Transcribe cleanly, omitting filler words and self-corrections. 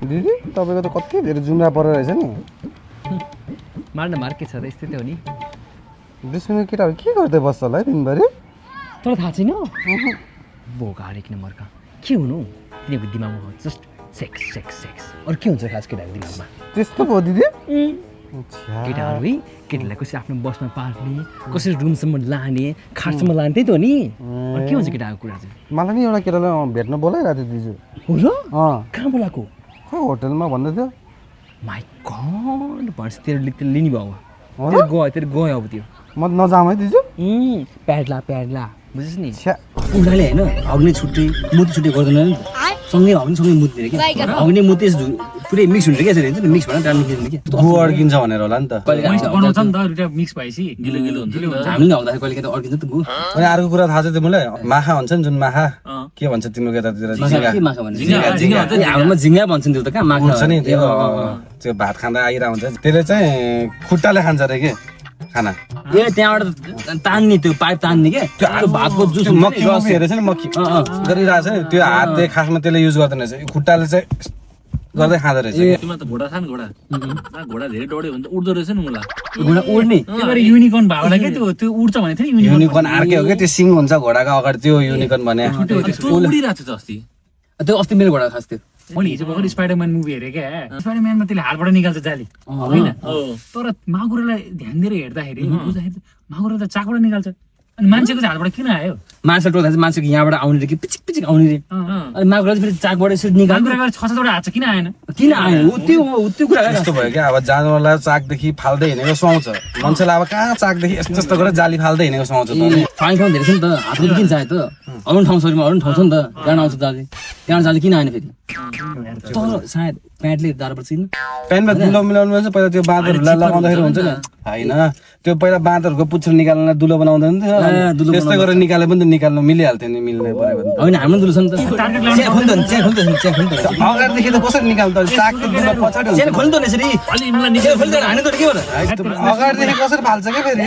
दिदी तपाईको त कति धेरै जुम्रा परेर रहेछ नि मार्न मार के छ त यस्तै त हो नि दुश्मन केटाहरु के गर्दै बस्छ होला है दिनभरि तर थाहा छैन बोका हरेक नम्बरका के हुनु तिनीहरूको दिमागमा जस्ट सेक्स सेक्स सेक्स अरू के हुन्छ खास केटाहरूको दिमागमा त्यस्तो भयो दिदी केटाहरू है केटालाई कसरी आफ्नो बसमा पार्ने कसरी रुमसम्म लाने खाटसम्म लाने त्यही त हो नि अरू के हुन्छ केटाहरूको कुरा चाहिँ मलाई नि एउटा केटालाई भेट्न बोलाइरहेको थियो दिजु हो र अँ कहाँ बोलाएको खै होटलमा भन्दै थियो माई गड भन्छ तेरो लिने भयो हो र? तेरो गयो अब त्यो म नजाम है दिजु प्याडला बुझिस् नि छ्या उनीहरूले होइन हग्ने छुट्टी मुती छुट्टी गर्दैन नि सँगै हग्ने सँगै मुत्ने कि हग्ने मुते पुरै मिक्स हुन्छ क्या यसरी हुन्छ नि मिक्स भएर त्यहाँ निक्लिन्छ कि गु अड्किन्छ भनेर होला नि त बनाउँछ नि त दुइटा मिक्स भएपछि गिलो गिलो हुन्छ हामीले हग्दाखेरि कहिले त अड्किन्छ त गु अनि अर्को कुरा थाहा छ तिमीलाई माखा हुन्छ नि जुन माखा के भन्छ तिम्रो यतातिर के माखा भने हाम्रोमा झिङ्गा भन्छन् त्यो त कहाँ माखा हुन्छ नि त्यो त्यो भात खाँदा आइरहेको हुन्छ त्यसले चाहिँ खुट्टाले खान्छ अरे के खाना ए त्यहाँबाट तान्ने त्यो पाइप तान्ने के त्यो भातको जुस मक्खी बस्ती रहेछ नि मक्खी गरिरहेको छ नि त्यो हातले खासमा त्यसले युज गर्दैन रहेछ खुट्टाले चाहिँ गर्दै खाँदो रहेछ तिमीमा त घोडा छ नि घोडा धेरै डढ्यो भने त उड्दो रहेछ नि मलाई घोडा उड्ने त्यही युनिकर्न भावला के त्यो उड्छ भने थियो युनिकर्न अर्कै हो क्या त्यो सिङ हुन्छ घोडाको अगाडि त्यो युनिकर्न भने उडिरहेको थियो त अस्ति त्यो अस्ति मेरो घोडा खास थियो मैले हिजो भर्खर स्पाइडरम्यान मुभी हेरेँ क्या स्पाइडरम्यानमा त्यसले हातबाट निकाल्छ जाली होइन तर माकुरालाई ध्यान दिएर हेर्दाखेरि बुझ्दाखेरि माकुरा त चाकबाट निकाल्छ अनि मान्छेको चाहिँ हातबाट किन आयो मान्छे टोल्दा चाहिँ मान्छेको यहाँबाट आउने रे कि पिचिक पिचिक आउने रे अनि माकुरा चाहिँ फेरि चाकबाट यसरी निकाल्नु माकुरा छ सातवटा हात छ किन आएन किन आयो त्यो कुरा यस्तो भयो क्या अब जानवरलाई चाकदेखि फाल्दै हिँडेको सुहाउँछ मान्छेलाई अब कहाँ चाकदेखि यस्तो यस्तो गरेर जाली फाल्दै हिँडेको सुहाउँछ पानी ठाउँ धेरै छ नि त हातले किन चाहियो त अरू ठाउँ शरीरमा अरू ठाउँ छ नि त त्यहाँ आउँछ जाली त्यहाँ जाली किन आएन फेरि तर सायद प्यान्टले गाह्रो पर्छ किन प्यान्टमा दुलो मिलाउनु पर्छ पहिला त्यो बाँदरहरूलाई लगाउँदाखेरि हुन्छ नि होइन त्यो पहिला बाँदरहरूको पुच्छर निकाल्नलाई दुलो बनाउँदैन थियो त्यस्तै गरेर निकाले पनि त निकाल्नु मिलिहाल्थ्यो नि मिल्ने पऱ्यो भने होइन हाम्रो दुलो छ नि त अगाडिदेखि त कसरी निकाल्नु त चाक त दुलो पछाडि हुन्छ खोल्नु त यसरी हान्नु त के अगाडिदेखि कसरी फाल्छ क्या फेरि